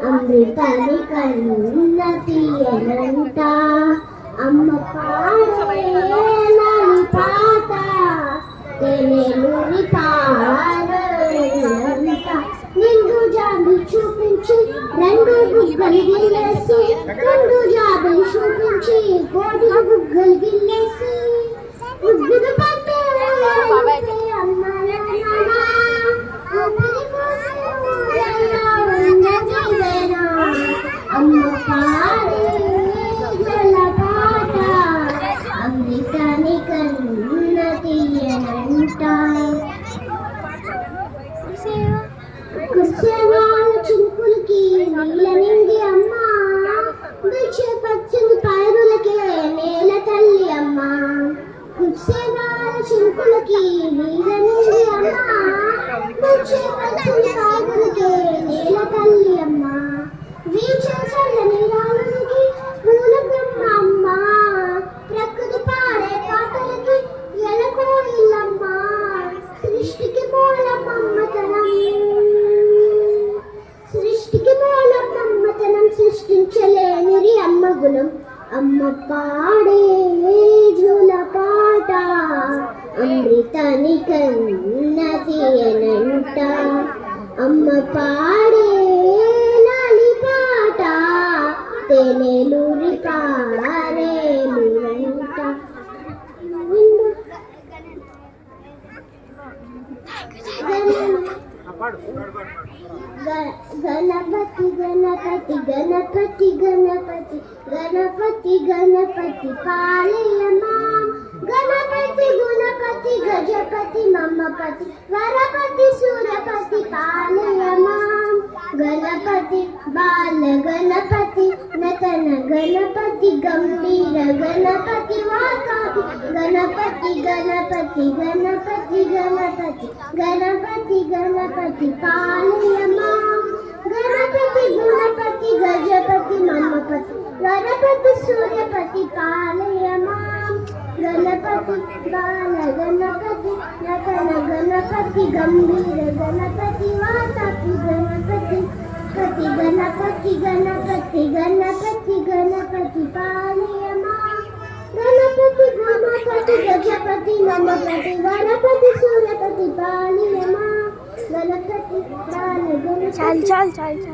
అమృతాన్ని కన్న తీయనంట అమ్మ పాడే నాని పాట తెలూరి పాడంట నిండు జాబి చూపించి రెండు బుగ్గలు గిల్లేసి రెండు జాబి చూపించి కోడి బుగ్గలు గిల్లేసి ముగ్గురు పట్టే అమ్మ అమ్మ పాడే జల పాట అమృతాన్ని కన్న తీయనంట కుర్చేవాళ్ళ చుంకులకి నీళ్ళ నిండి అమ్మ భిక్ష పచ్చని పైరులకే నేల తల్లి అమ్మ కుర్చేవాళ్ళ చుంకులకి నీళ్ళ నిండి అమ్మ భిక్ష పచ్చని పైరులకే నేల తల్లి అమ్మ వీచల్లని రాళ్ళకి పూల బ్రహ్మ అమ్మ ప్రకృతి పాడే పాటలకి ఎలకో ఇల్లమ్మ సృష్టికి మూలం మమ్మతనం సృష్టికి మూలం మమ్మతనం సృష్టించలేనిది అమ్మ గుణం అమ్మ పాడే జూల పాట అమృతాన్ని కన్న తీయనంట అమ్మ పాడే తెలూరి పారేలురంట గణపతి గణపతి గణపతి గణపతి గణపతి గణపతి పాలయమా గణపతి గుణపతి గజపతి మమ్మపతి వరపతి సూరపతి పాలయమా గణపతి బాల గణపతి నతన గణపతి గంభీర గణపతి వాకాపి గణపతి గణపతి గణపతి గణపతి గణపతి గణపతి పాలయమా గణపతి గుణపతి గజపతి మమ్మపతి వరపతి సూర్యపతి పాలయమా గణపతి బాల గణపతి నతన గణపతి గంభీర గణపతి వాకాపి గణపతి పతి గణపతి గణపతి గణపతి గణపతి పాలయమా గణపతి గుణపతి గజపతి మమ్మపతి వరపతి సూర్యపతి పాలయమా గణపతి బాల గణపతి